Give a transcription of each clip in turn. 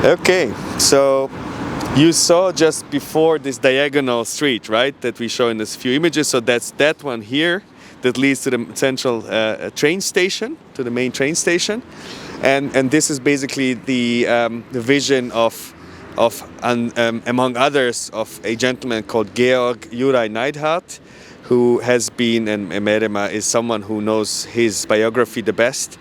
Okay, so you saw just before this diagonal street, right, that we show in this few images. So that's that one here that leads to the central train station, to the main train station, and this is basically the vision of among others, of a gentleman called Georg Juraj Neidhardt, who has been, and Mejrema is someone who knows his biography the best,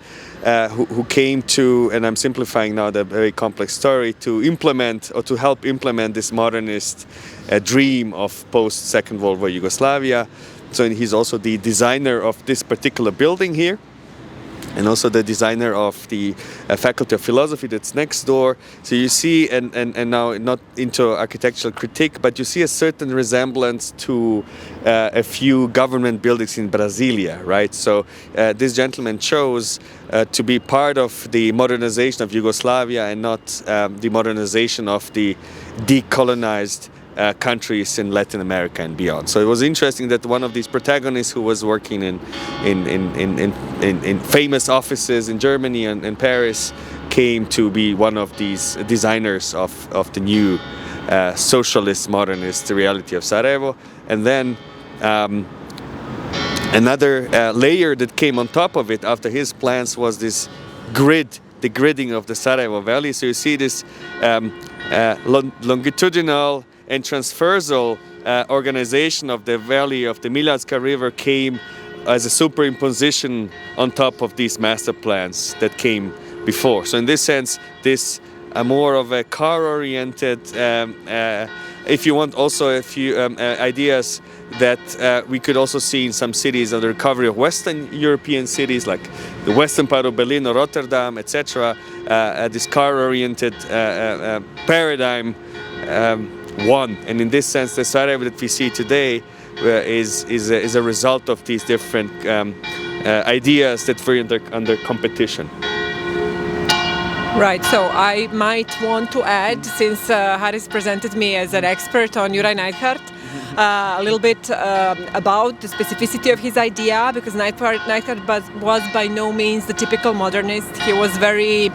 who came to, and I'm simplifying now the very complex story, to implement or to help implement this modernist dream of post-Second World War Yugoslavia. So he's also the designer of this particular building here, and also the designer of the Faculty of Philosophy that's next door. So you see, and now not into architectural critique, but you see a certain resemblance to a few government buildings in Brasilia, right? So this gentleman chose to be part of the modernization of Yugoslavia and not the modernization of the decolonized countries in Latin America and beyond. So it was interesting that one of these protagonists who was working in famous offices in Germany and in Paris came to be one of these designers of the new socialist modernist reality of Sarajevo. And then another layer that came on top of it after his plans was this grid, the gridding of the Sarajevo Valley. So you see this longitudinal and transversal organization of the valley of the Miljacka River came as a superimposition on top of these master plans that came before. So in this sense, this more of a car-oriented, if you want, also a few ideas that we could also see in some cities of the recovery of Western European cities, like the western part of Berlin or Rotterdam, etc. This car-oriented paradigm won, and in this sense, the Sarajevo that we see today is a result of these different ideas that were under competition. Right, so I might want to add, since Haris presented me as an expert on Juraj Neidhardt, a little bit about the specificity of his idea, because Neidhardt was by no means the typical modernist. He was very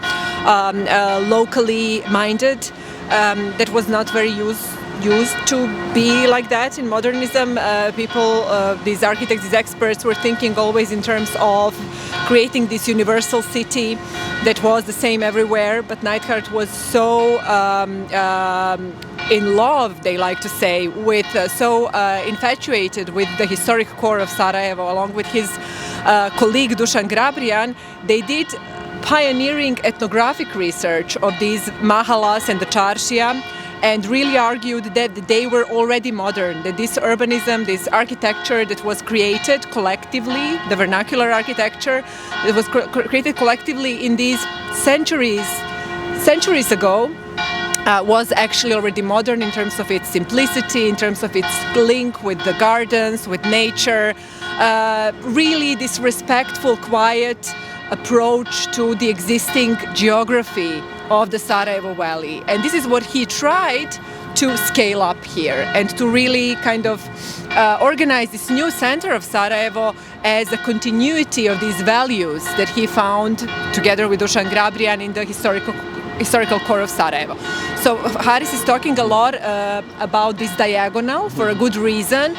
locally minded. That was not very used to be like that in modernism. People, these architects, these experts were thinking always in terms of creating this universal city that was the same everywhere. But Neidhardt was so in love, they like to say, with so infatuated with the historic core of Sarajevo, along with his colleague Dušan Grabrijan. They did pioneering ethnographic research of these mahalas and the čaršija, and really argued that they were already modern, that this urbanism, this architecture that was created collectively, the vernacular architecture that was created collectively in these centuries ago, was actually already modern in terms of its simplicity, in terms of its link with the gardens, with nature, really this respectful, quiet approach to the existing geography of the Sarajevo Valley. And this is what he tried to scale up here and to really kind of organize this new center of Sarajevo as a continuity of these values that he found together with Dušan Grabrijan in the historical core of Sarajevo. So Haris is talking a lot about this diagonal for a good reason.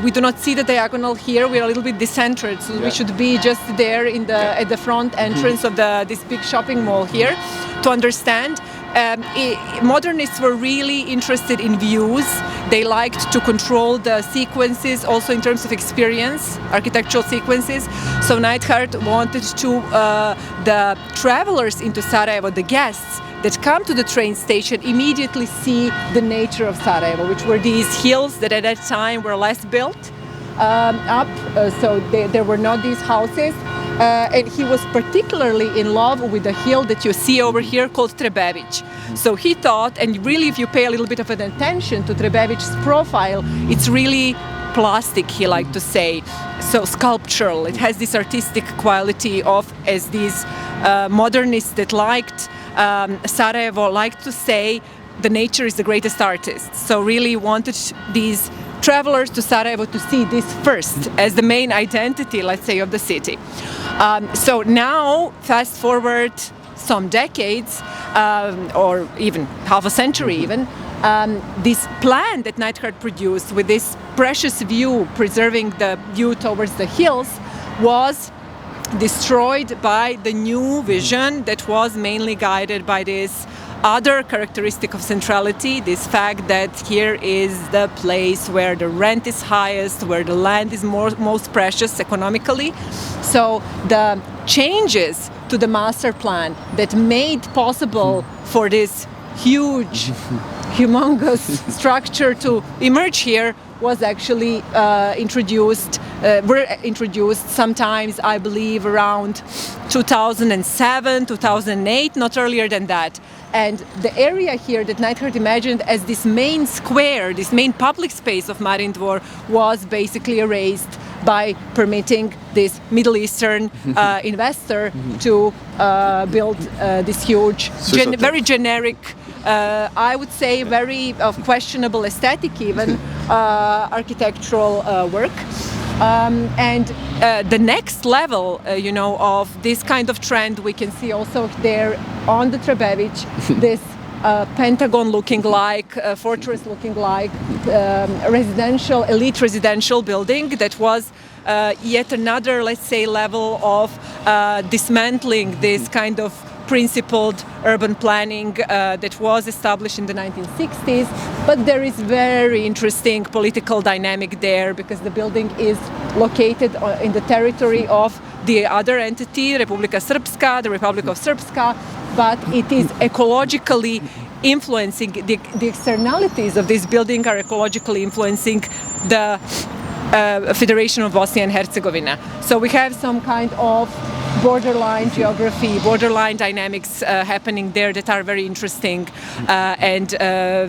We do not see the diagonal here. We're a little bit decentered, so we should be just there at the front entrance of this big shopping mall here to understand. Modernists were really interested in views. They liked to control the sequences, also in terms of experience, architectural sequences. So Neidhardt wanted to the travelers into Sarajevo, the guests that come to the train station, immediately see the nature of Sarajevo, which were these hills that at that time were less built up, so there were not these houses. And he was particularly in love with the hill that you see over here called Trebević. So he thought, and really if you pay a little bit of an attention to Trebević's profile, it's really plastic, he liked to say, so sculptural. It has this artistic quality of, as these modernists that liked Sarajevo liked to say, the nature is the greatest artist. So really wanted these travelers to Sarajevo to see this first as the main identity, let's say, of the city. So now, fast forward some decades, or even half a century even, this plan that Neidhart produced with this precious view, preserving the view towards the hills, was destroyed by the new vision that was mainly guided by this other characteristic of centrality, this fact that here is the place where the rent is highest, where the land is most precious economically. So the changes to the master plan that made possible for this huge, humongous structure to emerge here was actually were introduced sometimes, I believe, around 2007, 2008, not earlier than that. And the area here that Neidhart imagined as this main square, this main public space of Marin Dvor, was basically erased by permitting this Middle Eastern investor to build this huge, very generic, I would say very questionable aesthetic even, architectural work. And the next level, of this kind of trend, we can see also there on the Trebević, this Pentagon looking like, fortress looking like, elite residential building that was yet another, let's say, level of dismantling this kind of principled urban planning that was established in the 1960s, but there is very interesting political dynamic there because the building is located in the territory of the other entity, Republika Srpska, the Republic of Srpska, but it is ecologically influencing, the externalities of this building are ecologically influencing the Federation of Bosnia and Herzegovina. So we have some kind of borderline geography, borderline dynamics happening there that are very interesting and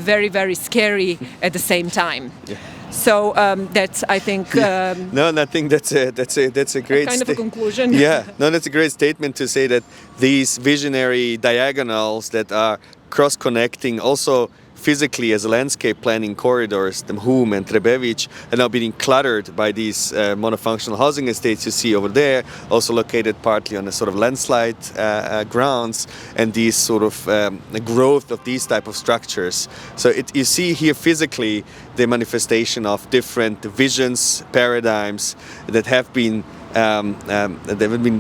very, very scary at the same time. Yeah. So that's, I think. No, I think that's a great kind of a conclusion. Yeah, no, that's a great statement to say that these visionary diagonals that are cross-connecting also physically as landscape planning corridors, the Mhum and Trebević, are now being cluttered by these monofunctional housing estates you see over there, also located partly on a sort of landslide grounds, and these sort of growth of these type of structures. So you see here physically the manifestation of different visions, paradigms that have been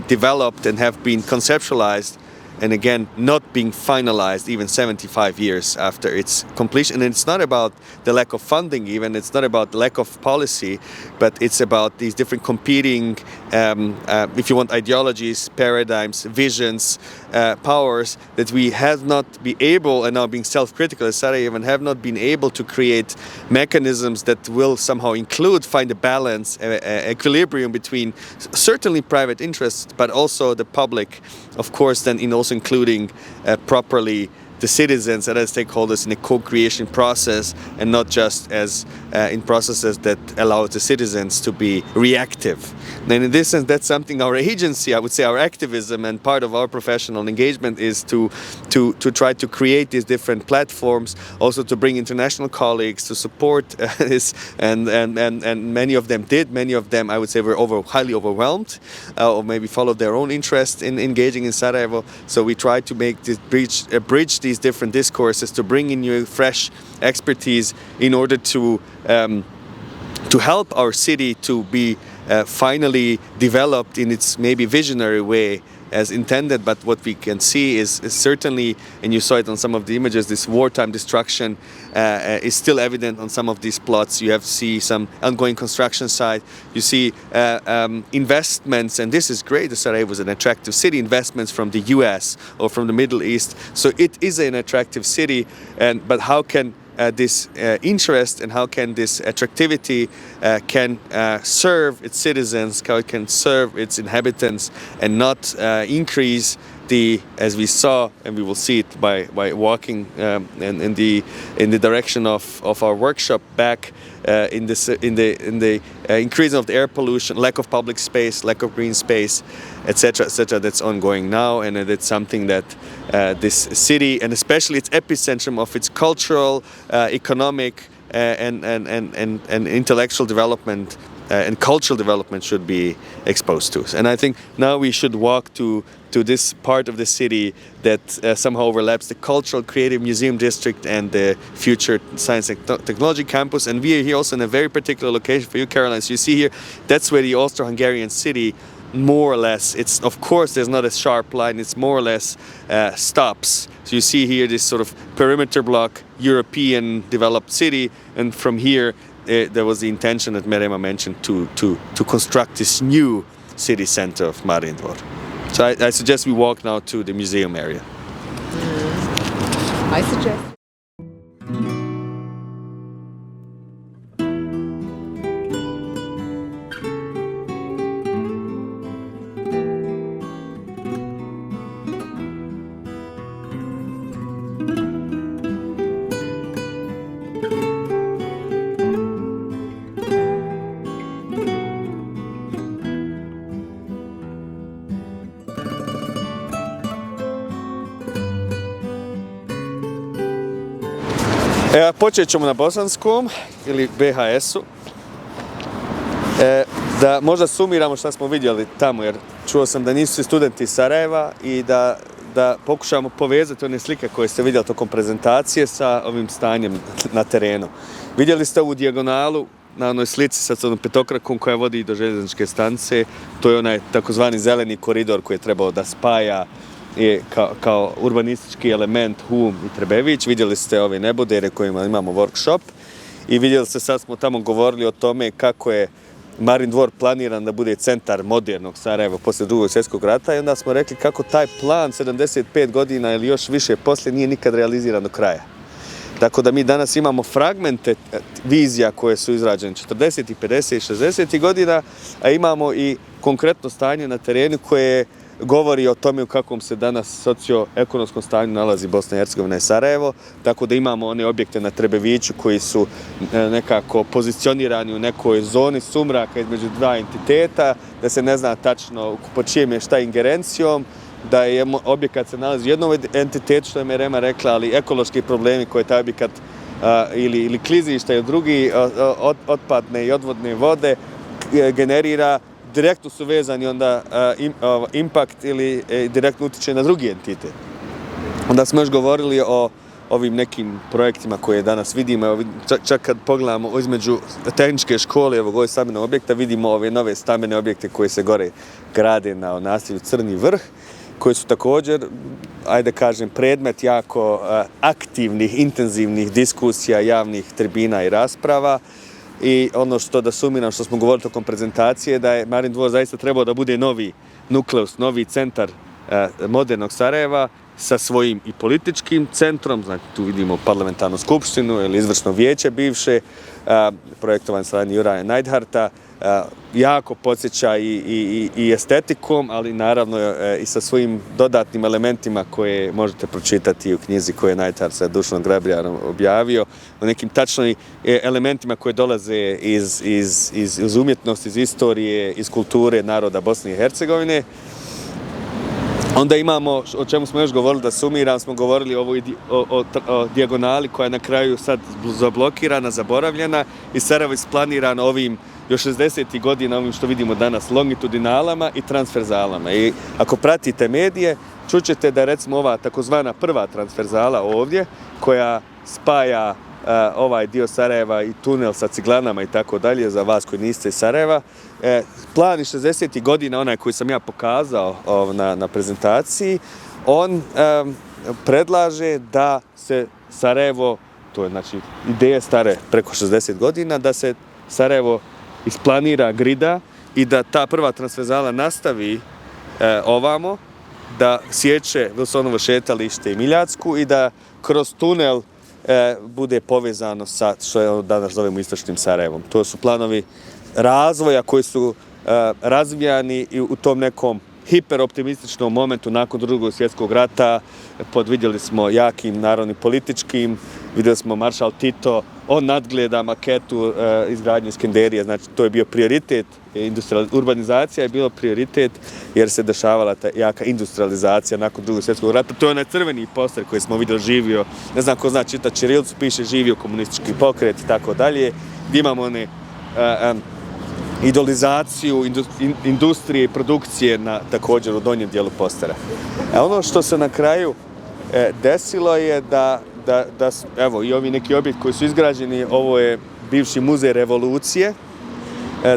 developed and have been conceptualized, and again, not being finalized even 75 years after its completion. And it's not about the lack of funding even, it's not about the lack of policy, but it's about these different competing, if you want, ideologies, paradigms, visions, powers that we have not been able, and now being self-critical as Sarajevo, have not been able to create mechanisms that will somehow find a balance, equilibrium between certainly private interests, but also the public, of course, then also including properly the citizens and as stakeholders in a co-creation process, and not just as in processes that allow the citizens to be reactive. And in this sense, that's something our agency, I would say our activism and part of our professional engagement is to try to create these different platforms, also to bring international colleagues to support this, and many of them did. Many of them, I would say, were highly overwhelmed or maybe followed their own interest in engaging in Sarajevo. So we try to make this bridge these different discourses, to bring in new fresh expertise in order to help our city to be finally developed in its maybe visionary way as intended. But what we can see is certainly, and you saw it on some of the images, this wartime destruction is still evident on some of these plots. You have to see some ongoing construction site. You see investments, and this is great. Sarajevo is an attractive city. Investments from the US or from the Middle East. So it is an attractive city, but how can this interest and how can this attractivity can serve its citizens, how it can serve its inhabitants, and not increase the, as we saw, and we will see it by walking in the direction of our workshop back in the increase of the air pollution, lack of public space, lack of green space, etc., that's ongoing now, and it's something that this city, and especially its epicentrum of its cultural, economic, and intellectual development and cultural development should be exposed to. And I think now we should walk to this part of the city that somehow overlaps the cultural creative museum district and the future science and technology campus. And we are here also in a very particular location for you, Caroline. So you see here, that's where the Austro-Hungarian city more or less, it's, of course there's not a sharp line, it's more or less stops. So you see here this sort of perimeter block, European developed city, and from here there was the intention that Mejrema mentioned to construct this new city center of Marin Dvor. So I suggest we walk now to the museum area. I suggest. Počet ćemo na bosanskom ili BHS-u. Da možda sumiramo šta smo vidjeli tamo, jer čuo sam da nisu svi studenti iz Sarajeva i da pokušamo povezati one slike koje ste vidjeli tokom prezentacije sa ovim stanjem na terenu. Vidjeli ste ovu dijagonalu na onoj slici sa onom petokrakom koja vodi do željezničke stanice. To je onaj takozvani zeleni koridor koji je trebao da spaja kao urbanistički element Hum i Trebević. Vidjeli ste ove nebodere kojima imamo workshop i vidjeli ste, sad smo tamo govorili o tome kako je Marin Dvor planiran da bude centar modernog Sarajeva poslije Drugog svjetskog rata i onda smo rekli kako taj plan 75 godina ili još više poslije nije nikad realiziran do kraja. Tako da mi danas imamo fragmente vizija koje su izrađene 40, 50, 60 godina, a imamo i konkretno stanje na terenu koje govori o tome u kakvom se danas socioekonomskom stanju nalazi Bosna i Hercegovina i Sarajevo, tako da imamo one objekte na Trebeviću koji su nekako pozicionirani u nekoj zoni sumraka između dva entiteta, da se ne zna tačno pod čijem je šta ingerencijom, da je objekat se nalazi u jednom entitetu, što je Mejrema rekla, ali ekološki problemi koje taj objekat ili klizišta i drugi otpadne i odvodne vode generira, direktno su vezani onda impact ili direktno utječe na drugi entitet. Onda smo još govorili o ovim nekim projektima koje danas vidimo, čak kad pogledamo između tehničke škole i ovog stambenog objekta, vidimo ove nove stambene objekte koje se gore grade na naselju Crni Vrh, koji su također, ajde kažem, predmet jako aktivnih, intenzivnih diskusija, javnih tribina i rasprava. I ono što da sumiram, što smo govorili tokom prezentacije, da je Marin Dvor zaista trebao da bude novi nukleus, novi centar modernog Sarajeva sa svojim i političkim centrom, znači tu vidimo parlamentarnu skupštinu ili izvršno vijeće bivše, projektovan saradnji Juraja Neidharta, jako podsjeća i estetikom, ali naravno i sa svojim dodatnim elementima koje možete pročitati u knjizi koju je Neidhart sa Dušanom Grabrijanom objavio, o nekim tačnim elementima koje dolaze iz umjetnosti, iz istorije, iz kulture naroda Bosne i Hercegovine. Onda imamo, o čemu smo još govorili, da sumiram, smo govorili o dijagonali koja je na kraju sad zablokirana, zaboravljena i Sarajevo isplanirano ovim još 60. godina, ovim što vidimo danas, longitudinalama i transverzalama. I ako pratite medije, čućete da je recimo ova takozvana prva transverzala ovdje, koja spaja ovaj dio Sarajeva i tunel sa ciglanama i tako dalje, za vas koji niste iz Sarajeva. Plan iz 60. godina, onaj koji sam ja pokazao na prezentaciji, on predlaže da se Sarajevo, to je znači ideje stare preko 60 godina, da se Sarajevo isplanira grida i da ta prva transverzala nastavi ovamo, da sječe Wilsonovo šetalište i Miljatsku i da kroz tunel bude povezano sa što danas zovemo istočnim Sarajevom. To su planovi razvoja koji su razvijani i u tom nekom hiperoptimističnom momentu nakon Drugog svjetskog rata, vidjeli smo jakim narodnim političkim, vidjeli smo maršal Tito, on nadgleda maketu izgradnje Iskenderije, znači to je bio prioritet Urbanizacija je bilo prioritet jer se dešavala ta jaka industrializacija nakon Drugog svjetskog rata. To je onaj crveni poster koji smo vidjeli živio, ne znam ko zna čitati ćirilicu, piše živio komunistički pokret i tako dalje. Gdje imamo one idolizaciju industrije i produkcije također u donjem dijelu postera. Ono što se na kraju desilo je da evo i ovi neki objekti koji su izgrađeni, ovo je bivši muzej revolucije,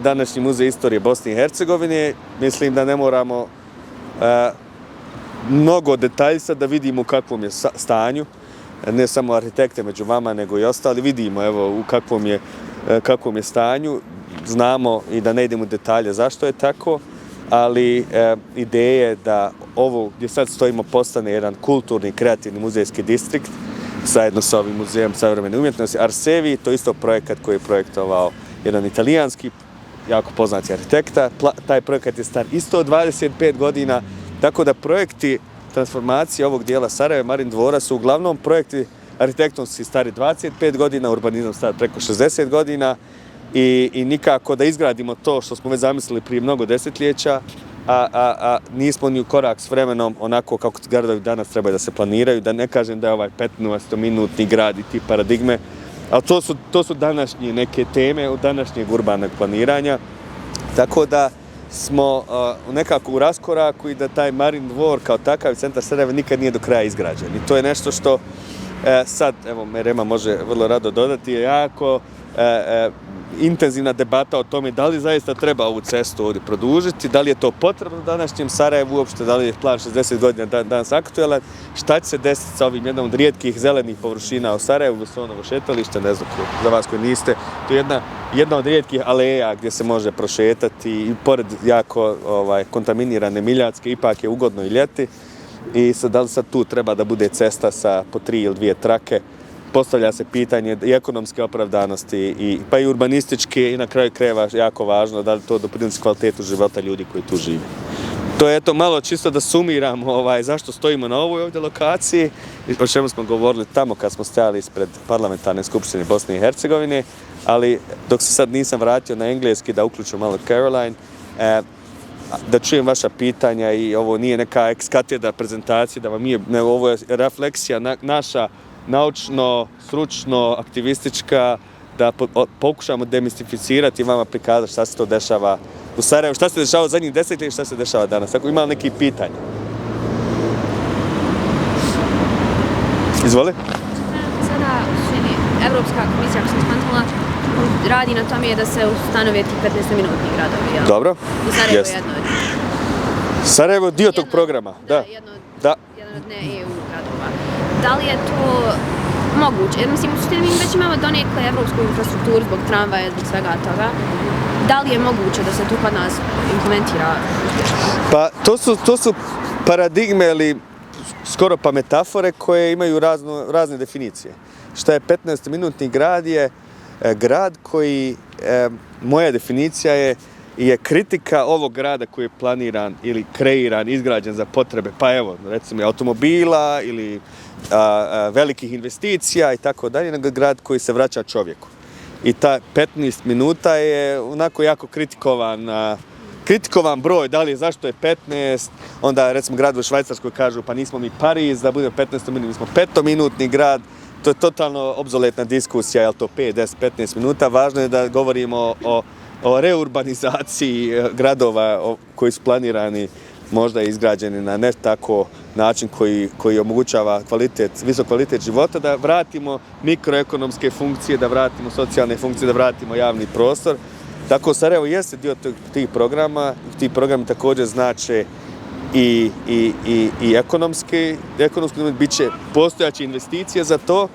današnji muzej istorije Bosne i Hercegovine. Mislim da ne moramo mnogo detaljisa da vidimo u kakvom je stanju, ne samo arhitekte među vama, nego i ostali. Vidimo evo u kakvom je stanju. Znamo i da ne idemo u detalje zašto je tako, ali ideja je da ovo gdje sad stojimo postane jedan kulturni, kreativni muzejski distrikt zajedno sa ovim muzejem savremene umjetnosti. Arsevi, to je isto projekat koji je projektovao jedan italijanski, jako poznati arhitekta. Taj projekat je star isto 25 godina, tako da projekti transformacije ovog dijela Sarajeva, Marin dvora su uglavnom projekti arhitektonski stari 25 godina, urbanizam stari preko 60 godina i nikako da izgradimo to što smo već zamislili prije mnogo desetljeća, a nismo ni u korak s vremenom onako kako gradovi danas trebaju da se planiraju, da ne kažem da je ovaj 15-minutni grad i ti paradigme, ali to su današnje neke teme od današnjeg urbanog planiranja, tako da smo nekako u raskoraku i da taj Marin dvor kao takav centar Sarajeva nikad nije do kraja izgrađen. I to je nešto što sad, evo Mejrema može vrlo rado dodati, je jako intenzivna debata o tome da li zaista treba ovu cestu ovdje produžiti, da li je to potrebno današnjem Sarajevu uopšte, da li je plan 60 godina danas aktualan, šta će se desiti sa ovim jednom od rijetkih zelenih površina u Sarajevu, Vesonovo šetalište, ne znam za vas koji niste, to je jedna od rijetkih aleja gdje se može prošetati i pored jako kontaminirane Miljacke, ipak je ugodno i ljeti i da li sad tu treba da bude cesta sa po 3 ili 2 trake. Postavlja se pitanje i ekonomske opravdanosti, pa i urbanističke i na kraju krajeva jako važno da li to doprinosi kvalitetu života ljudi koji tu žive. To je eto malo čisto da sumiramo zašto stojimo na ovoj ovdje lokaciji, o čemu smo govorili tamo kad smo stajali ispred parlamentarne skupštine Bosne i Hercegovine, ali dok se sad nisam vratio na engleski da uključim malo Caroline, da čujem vaša pitanja i ovo nije neka ex-katedra prezentacija, da vam nije, nego ovo je refleksija naša naučno, stručno, aktivistička, da pokušamo demistificirati i vama prikazati šta se to dešava u Sarajevu, šta se dešava u zadnjih desetljeća i šta se dešava danas. Ako ima neki pitanja. Izvoli. Sada Evropska komisija, ako sam shvatila, radi na tome da se ustanove ti 15-minutni gradovi, jel? Dobro. I Sarajevo je jedno od njih. Sarajevo je dio tog programa, da. Jedan od ne EU gradova. Da li je to moguće? Jer mislim, u suštini mi već imamo donekle evropsku infrastrukturu zbog tramvaja, zbog svega toga. Da li je moguće da se tu kod nas implementira uspješno? Pa to su paradigme ili skoro pa metafore koje imaju razne definicije. Šta je 15-minutni grad je grad koji, moja definicija je kritika ovog grada koji je planiran ili kreiran, izgrađen za potrebe, pa evo, recimo automobila ili velikih investicija i tako dalje, nego grad koji se vraća čovjeku. I ta 15 minuta je onako jako kritikovan broj, da li je zašto je 15, onda recimo grad u Švajcarskoj kažu pa nismo mi Pariz da bude 15 minuta, mi smo 5-minutni grad, to je totalno obzoletna diskusija, je li to 5, 10, 15 minuta, važno je da govorimo o reurbanizaciji gradova koji su planirani, možda izgrađeni na ne tako način koji omogućava visok kvalitet života, da vratimo mikroekonomske funkcije, da vratimo socijalne funkcije, da vratimo javni prostor. Tako Sarajevo jeste dio tih programa, ti programi također znače i ekonomski bit će postojaće investicije za to,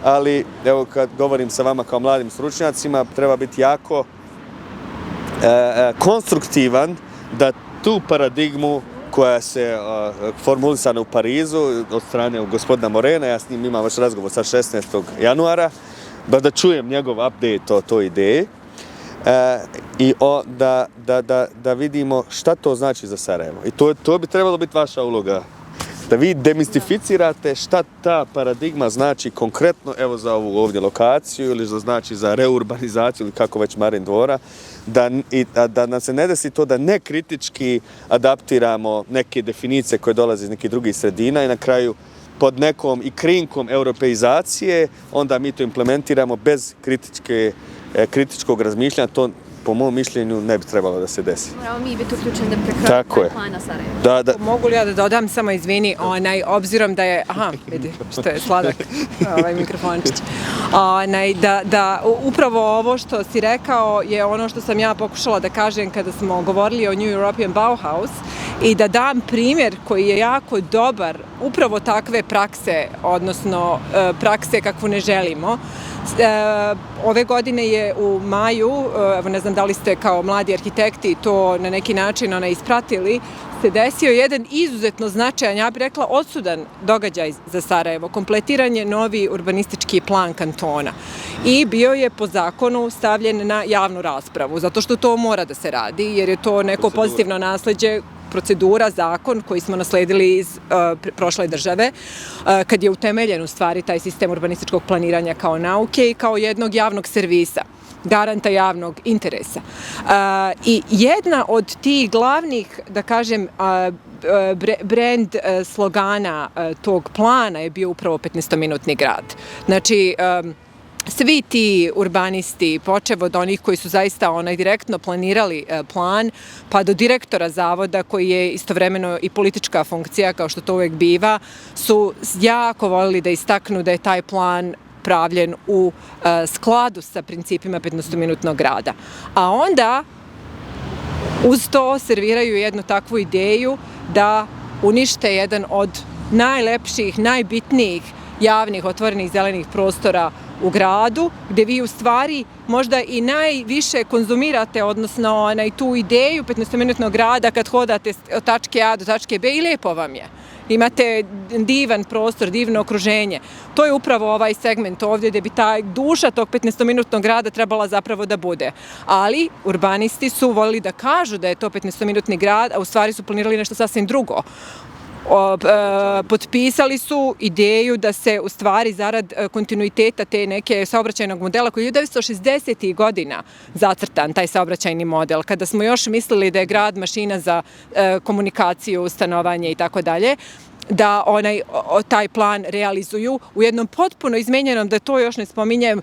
ali evo kad govorim sa vama kao mladim stručnjacima, treba biti jako konstruktivan da tu paradigmu koja se formulisana u Parizu od strane gospodina Morena, ja s njim imam već razgovor sa 16. januara, da čujem njegov update o toj ideji i da vidimo šta to znači za Sarajevo. I to bi trebalo biti vaša uloga Da vi demistificirate šta ta paradigma znači konkretno, evo za ovu ovdje lokaciju ili znači za reurbanizaciju ili kako već Marin dvora, da nam se ne desi to da nekritički adaptiramo neke definicije koje dolaze iz nekih drugih sredina i na kraju pod nekom i krinkom europeizacije, onda mi to implementiramo bez kritičkog razmišljanja. To, po mom mišljenju, ne bi trebalo da se desi. Moramo mi biti uključeni da prekrojimo plana Sarajeva. Da. Mogu li ja da dodam, samo izvini, obzirom da je, vidi što je sladak ovaj mikrofončić, da upravo ovo što si rekao je ono što sam ja pokušala da kažem kada smo govorili o New European Bauhaus i da dam primjer koji je jako dobar upravo takve prakse, odnosno prakse kakvu ne želimo. Ove godine je u maju, evo ne znam da li ste kao mladi arhitekti to na neki način ispratili, se desio jedan izuzetno značajan, ja bih rekla odsudan događaj za Sarajevo, kompletiran je novi urbanistički plan kantona i bio je po zakonu stavljen na javnu raspravu, zato što to mora da se radi, jer je to neko pozitivno nasleđe, procedura, zakon koji smo nasledili iz prošle države, kad je utemeljen u stvari taj sistem urbanističkog planiranja kao nauke i kao jednog javnog servisa, garanta javnog interesa. I jedna od tih glavnih, da kažem, brand slogana tog plana je bio upravo 15-minutni grad. Znači, svi ti urbanisti, počev od onih koji su zaista direktno planirali plan, pa do direktora zavoda koji je istovremeno i politička funkcija, kao što to uvek biva, su jako voljeli da istaknu da je taj plan pravljen u skladu sa principima 15-minutnog grada. A onda uz to serviraju jednu takvu ideju da unište jedan od najlepših, najbitnijih javnih, otvorenih, zelenih prostora u gradu, gde vi u stvari možda i najviše konzumirate, odnosno tu ideju 15-minutnog grada kad hodate od tačke A do tačke B i lepo vam je. Imate divan prostor, divno okruženje. To je upravo ovaj segment ovdje gde bi ta duša tog 15-minutnog grada trebala zapravo da bude. Ali urbanisti su voljeli da kažu da je to 15-minutni grad, a u stvari su planirali nešto sasvim drugo. Potpisali su ideju da se u stvari zarad kontinuiteta te neke saobraćajnog modela koji je 1960. godina zacrtan, taj saobraćajni model, kada smo još mislili da je grad mašina za komunikaciju, stanovanje i tako dalje, da taj plan realizuju u jednom potpuno izmenjenom, da to još ne spominjem,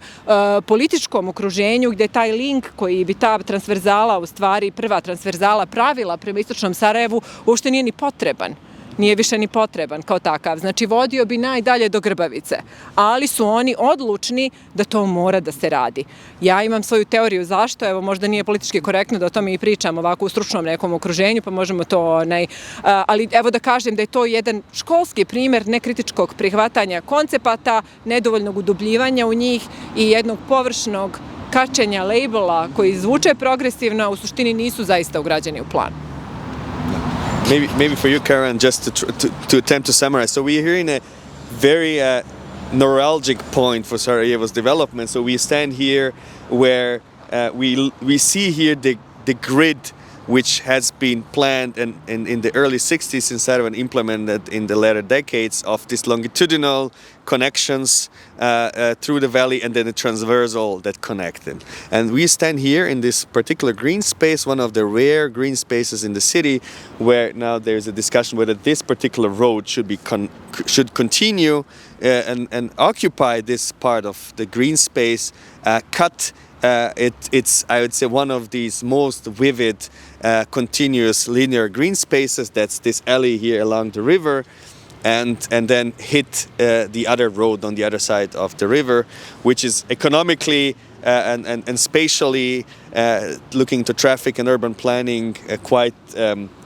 političkom okruženju gde taj link koji bi ta transverzala, u stvari prva transverzala pravila prema istočnom Sarajevu, uopšte nije ni potreban. Nije više ni potreban kao takav. Znači, vodio bi najdalje do Grbavice. Ali su oni odlučni da to mora da se radi. Ja imam svoju teoriju zašto, evo možda nije politički korektno da o tome i pričam ovako u stručnom nekom okruženju, pa možemo to, ali evo da kažem da je to jedan školski primjer nekritičkog prihvatanja koncepata, nedovoljnog udubljivanja u njih i jednog površnog kačenja labela koji zvuče progresivno, a u suštini nisu zaista ugrađeni u plan. Maybe for you, Karen, just to attempt to summarize. So we're here in a very neuralgic point for Sarajevo's development. So we stand here where we see here the grid which has been planned in the early 60s in Sarajevo and implemented in the later decades of these longitudinal connections through the valley and then the transversal that connect them. And we stand here in this particular green space, one of the rare green spaces in the city, where now there's a discussion whether this particular road should continue and occupy this part of the green space, it's, I would say, one of these most vivid, continuous linear green spaces. That's this alley here along the river, and then hit the other road on the other side of the river, which is economically and spatially, looking to traffic and urban planning, quite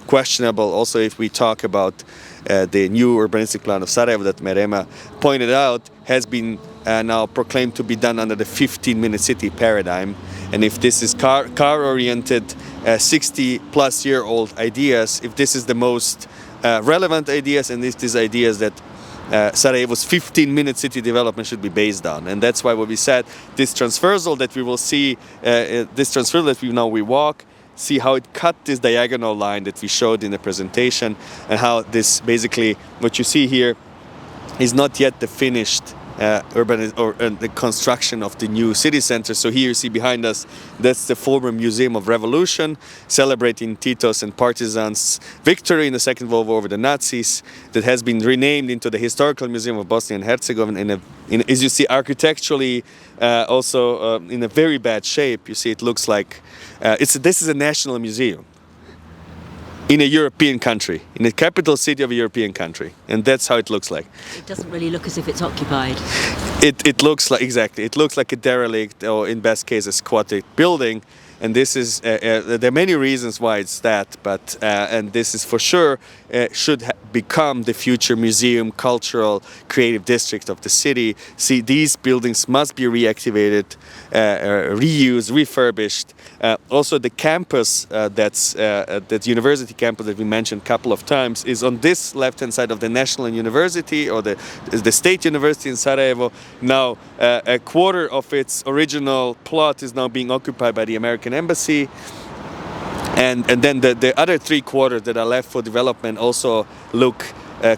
questionable. Also, if we talk about the new urbanistic plan of Sarajevo that Mejrema pointed out, has been now proclaimed to be done under the 15-minute city paradigm. And if this is car-oriented, 60-plus-year-old ideas, if this is the most relevant ideas, and these ideas that Sarajevo's 15-minute city development should be based on. And that's why what we said, this transversal that we will see, this transversal that we walk, see how it cut this diagonal line that we showed in the presentation, and how this basically, what you see here, is not yet the finished urban or the construction of the new city center. So here you see behind us, that's the former Museum of Revolution, celebrating Tito's and partisans' victory in the Second World War over the Nazis, that has been renamed into the Historical Museum of Bosnia and Herzegovina. As you see, architecturally also in a very bad shape. You see, it looks like this is a national museum in a European country, in the capital city of a European country, and that's how it looks like. It doesn't really look as if it's occupied. It looks like, exactly, it looks like a derelict, or in best case a squatted building, and this is there are many reasons why it's that, but and this is for sure should become the future museum, cultural, creative district of the city. See, these buildings must be reactivated, reused, refurbished. Also, the campus that university campus that we mentioned a couple of times is on this left-hand side of the National University, or the State University in Sarajevo. Now, a quarter of its original plot is now being occupied by the American Embassy. And then the other 3/4 that are left for development also look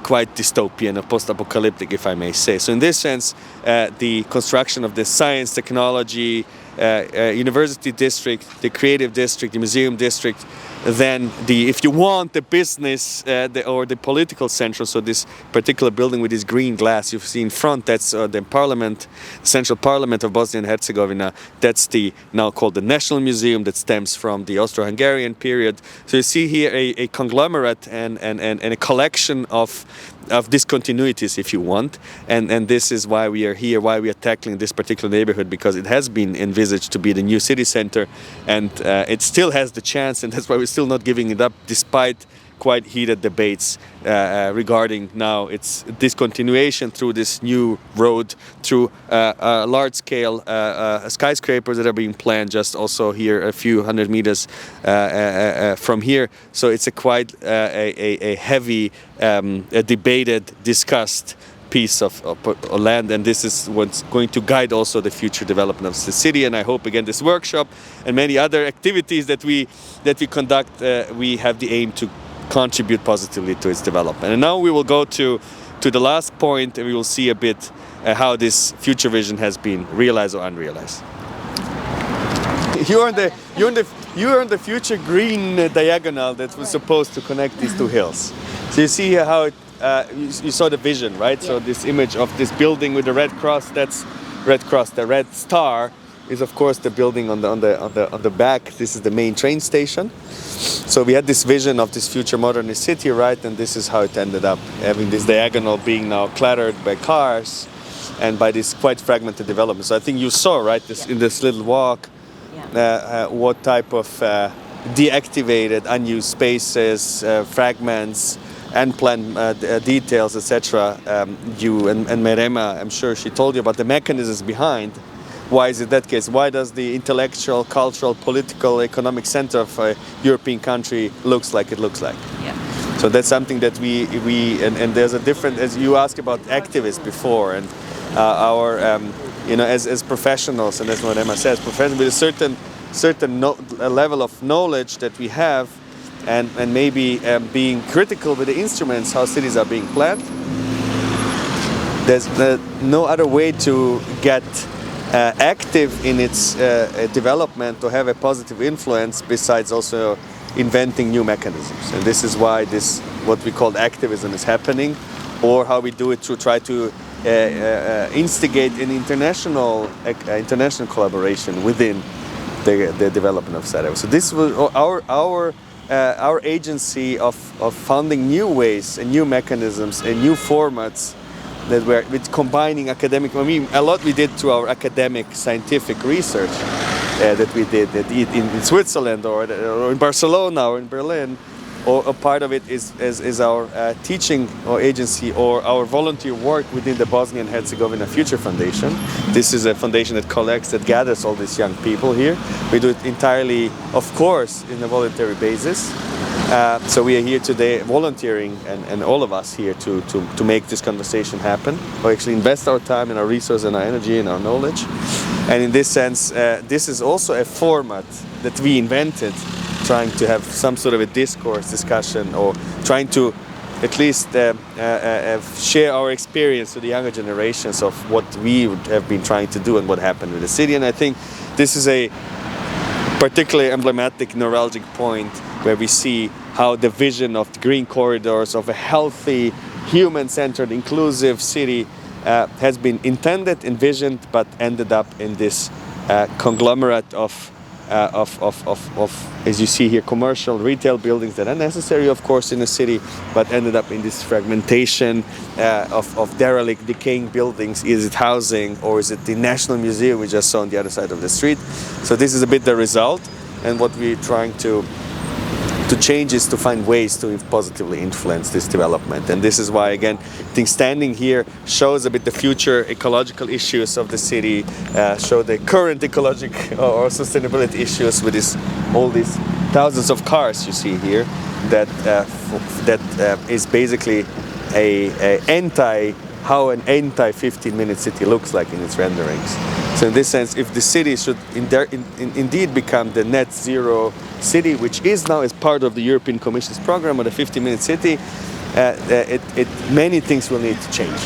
quite dystopian or post-apocalyptic, if I may say. So in this sense, the construction of the science, technology, university district, the creative district, the museum district, then if you want, the business or the political center. So this particular building with this green glass you see in front, that's the parliament, central parliament of Bosnia and Herzegovina. That's the now called the National Museum, that stems from the Austro-Hungarian period. So you see here a conglomerate and a collection of discontinuities, if you want, and this is why we are here, why we are tackling this particular neighborhood, because it has been envisaged to be the new city center, and it still has the chance, and that's why we're still not giving it up, despite quite heated debates regarding now its discontinuation through this new road, through large-scale skyscrapers that are being planned just also here a few hundred meters from here. So it's a quite a heavy, debated, discussed piece of land, and this is what's going to guide also the future development of the city. And I hope, again, this workshop and many other activities that we conduct, we have the aim to contribute positively to its development. And now we will go to the last point, and we will see a bit how this future vision has been realized or unrealized. You're on the future green diagonal that was supposed to connect these two hills. So you see here how it, you saw the vision, right? Yeah. So this image of this building with the red cross, that's red cross. The red star is of course the building on the back. This is the main train station. So we had this vision of this future modernist city, right? And this is how it ended up, having this diagonal being now cluttered by cars and by this quite fragmented development. So I think you saw, right, this, in this little walk, what type of deactivated, unused spaces, fragments, unplanned details, etc. You and Mejrema, I'm sure she told you about the mechanisms behind. Why is it that case? Why does the intellectual, cultural, political, economic center of a European country looks like it looks like? Yeah. So that's something that we and there's a different, as you asked about activists before, and our as professionals, and as Mejrema says, professionals with a certain level of knowledge that we have, and maybe being critical with the instruments, how cities are being planned. There's no other way to get active in its development, to have a positive influence, besides also inventing new mechanisms. And this is why this, what we call activism, is happening, or how we do it to try to instigate an international collaboration within the development of Sarajevo. So this was our agency of finding new ways and new mechanisms and new formats that were with combining academic. I mean, a lot we did through our academic scientific research that we did in Switzerland or in Barcelona or in Berlin. Or a part of it is our teaching or agency or our volunteer work within the Bosnia and Herzegovina Future Foundation. This is a foundation that collects, that gathers all these young people here. We do it entirely, of course, in a voluntary basis. So we are here today volunteering, and all of us here to make this conversation happen, or actually invest our time and our resources and our energy and our knowledge. And in this sense, this is also a format that we invented trying to have some sort of a discussion, or trying to at least share our experience to the younger generations of what we would have been trying to do and what happened with the city. And I think this is a particularly emblematic neuralgic point where we see how the vision of the green corridors, of a healthy, human-centered, inclusive city has been intended, envisioned, but ended up in this conglomerate of, as you see here, commercial retail buildings that are necessary, of course, in a city, but ended up in this fragmentation of derelict, decaying buildings. Is it housing, or is it the National Museum we just saw on the other side of the street? So this is a bit the result, and what we're trying to change is to find ways to positively influence this development. And this is why, again, I think standing here shows a bit the future ecological issues of the city, show the current ecological or sustainability issues with all these thousands of cars you see here, that is basically how an anti 15-minute city looks like in its renderings. So in this sense, if the city should indeed become the net zero city, which is now as part of the European Commission's program of the 15-minute city, many things will need to change.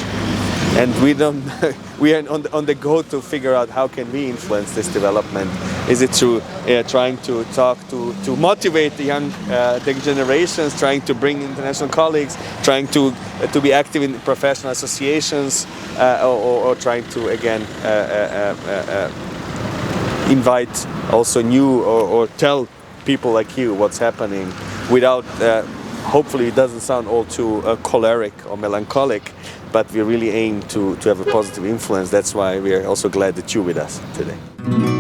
And we are on the go to figure out how can we influence this development. Is it through trying to talk to motivate the young generations, trying to bring international colleagues, trying to be active in professional associations, or trying to again invite also new or tell people like you what's happening without, hopefully it doesn't sound all too choleric or melancholic, but we really aim to have a positive influence. That's why we are also glad that you're with us today.